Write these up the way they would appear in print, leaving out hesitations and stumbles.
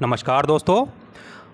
नमस्कार दोस्तों,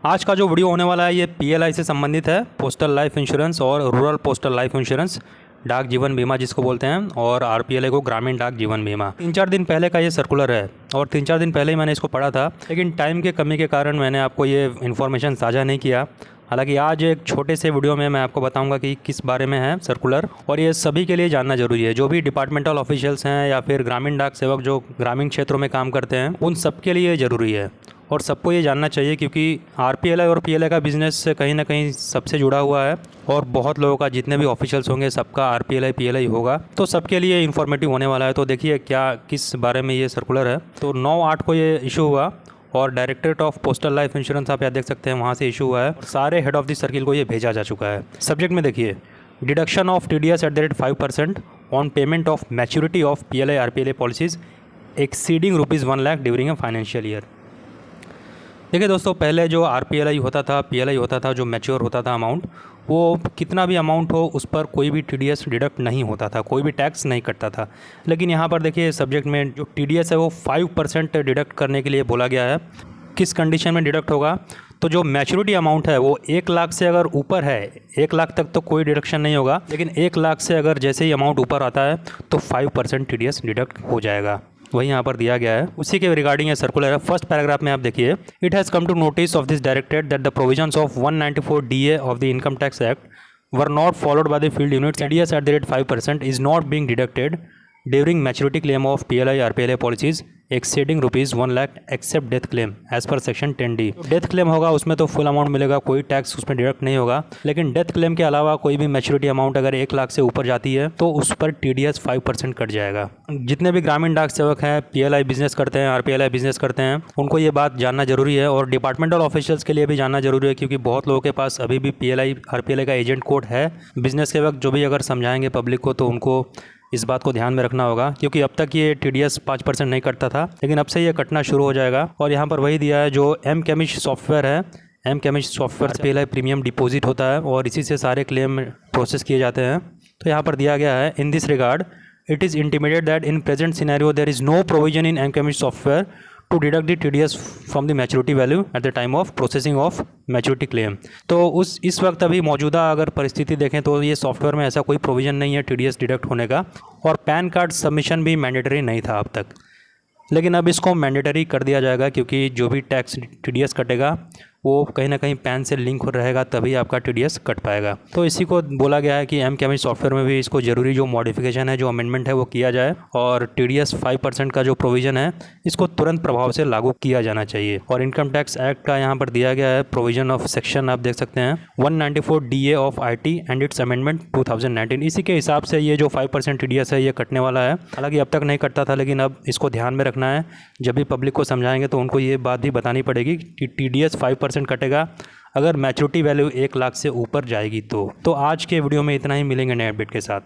आज का जो वीडियो होने वाला है ये पीएलआई से संबंधित है। पोस्टल लाइफ इंश्योरेंस और रूरल पोस्टल लाइफ इंश्योरेंस, डाक जीवन बीमा जिसको बोलते हैं, और आरपीएलआई को ग्रामीण डाक जीवन बीमा। 3-4 दिन पहले का ये सर्कुलर है और 3-4 दिन पहले ही मैंने इसको पढ़ा था, लेकिन टाइम के कमी के कारण मैंने आपको ये इन्फॉर्मेशन साझा नहीं किया। हालांकि आज एक छोटे से वीडियो में मैं आपको बताऊंगा कि किस बारे में है सर्कुलर, और ये सभी के लिए जानना जरूरी है। जो भी डिपार्टमेंटल ऑफिशियल्स हैं या फिर ग्रामीण डाक सेवक जो ग्रामीण क्षेत्रों में काम करते हैं, उन सब के लिए ज़रूरी है और सबको ये जानना चाहिए, क्योंकि आरपीएलआई और पीएलआई का बिज़नेस से कहीं ना कहीं सबसे जुड़ा हुआ है और बहुत लोगों का, जितने भी ऑफिशियल्स होंगे सबका आरपीएलआई पीएलआई होगा, तो सबके लिए इन्फॉर्मेटिव होने वाला है। तो देखिए क्या किस बारे में ये सर्कुलर है। तो 9/8 को ये इशू हुआ और directorate of postal life insurance आप यहाँ देख सकते हैं, वहाँ से इशू हुआ है। सारे हेड ऑफ द सर्किल को ये भेजा जा चुका है। सब्जेक्ट में देखिए, deduction of TDS at the rate 5% on payment of maturity of PLI RPLI policies exceeding ₹1 lakh during a financial year. देखिए दोस्तों, पहले जो आरपीएलआई होता था, पीएलआई होता था, जो मैच्योर होता था अमाउंट, वो कितना भी अमाउंट हो उस पर कोई भी टीडीएस डिडक्ट नहीं होता था, कोई भी टैक्स नहीं कटता था। लेकिन यहाँ पर देखिए सब्जेक्ट में जो टीडीएस है वो 5% डिडक्ट करने के लिए बोला गया है। किस कंडीशन में डिडक्ट होगा? तो जो मैच्योरिटी अमाउंट है वो 1 लाख से अगर ऊपर है, 1 लाख तक तो कोई डिडक्शन नहीं होगा, लेकिन 1 लाख से अगर जैसे ही अमाउंट ऊपर आता है तो 5% टीडीएस डिडक्ट हो जाएगा। वही यहाँ पर दिया गया है, उसी के रिगार्डिंग सर्कुलर है। फर्स्ट पैराग्राफ में आप देखिए, it has come to notice of this directorate that the provisions of 194 DA of the income tax act were not followed by the field units. TDS at the rate 5% is not being deducted during maturity claim of PLI RPLI policies exceeding ₹1 lakh except death claim as per section 10D। Death claim होगा उसमें तो full amount मिलेगा, कोई tax उसमें deduct नहीं होगा। लेकिन death claim के अलावा कोई भी मैच्योरिटी अमाउंट अगर 1 लाख से ऊपर जाती है तो उस पर टीडीएस 5% कट जाएगा। जितने भी ग्रामीण डाक सेवक हैं, पीएलआई बिजनेस करते हैं, आरपीएलआई बिजनेस करते हैं, उनको ये बात जानना जरूरी है और डिपार्टमेंटल ऑफिशियल्स के लिए भी जानना जरूरी है, क्योंकि बहुत लोगों के पास अभी भी पीएलआई आरपीएलआई का एजेंट कोड है। बिजनेस सेवक जो भी अगर समझाएंगे पब्लिक को तो उनको इस बात को ध्यान में रखना होगा, क्योंकि अब तक ये टीडीएस 5% नहीं कटता था, लेकिन अब से ये कटना शुरू हो जाएगा। और यहाँ पर वही दिया है जो एम केमिस्ट सॉफ्टवेयर है, एम केमिस्ट सॉफ्टवेयर से पीएलआई प्रीमियम डिपॉजिट होता है और इसी से सारे क्लेम प्रोसेस किए जाते हैं। तो यहाँ पर दिया गया है, in this regard it is intimated that in present scenario there is no provision in McCamish software to deduct the TDS from the maturity value at the time of processing of maturity claim. तो इस वक्त अभी मौजूदा अगर परिस्थिति देखें तो ये सॉफ्टवेयर में ऐसा कोई प्रोविज़न नहीं है टीडीएस डिडक्ट होने का, और पैन कार्ड सबमिशन भी मैंडेटरी नहीं था अब तक, लेकिन अब इसको मैंडेटरी कर दिया जाएगा, क्योंकि जो भी टैक्स टीडीएस कटेगा वो कहीं ना कहीं पैन से लिंक हो रहेगा, तभी आपका टीडीएस कट पाएगा। तो इसी को बोला गया है कि एम केमिस्ट सॉफ्टवेयर में भी इसको जरूरी जो मॉडिफिकेशन है, जो अमेंडमेंट है वो किया जाए, और टीडीएस 5% का जो प्रोविज़न है इसको तुरंत प्रभाव से लागू किया जाना चाहिए। और इनकम टैक्स एक्ट का यहाँ पर दिया गया है प्रोविजन ऑफ सेक्शन, आप देख सकते हैं 194 DA of IT and it's amendment 2019। इसी के हिसाब से ये जो 5% टीडीएस है ये कटने वाला है। हालांकि अब तक नहीं कटता था, लेकिन अब इसको ध्यान में रखना है। जब भी पब्लिक को समझाएंगे तो उनको ये बात भी बतानी पड़ेगी कि टीडीएस 5% कटेगा अगर मैच्योरिटी वैल्यू 1 लाख से ऊपर जाएगी। तो आज के वीडियो में इतना ही, मिलेंगे नए अपडेट के साथ।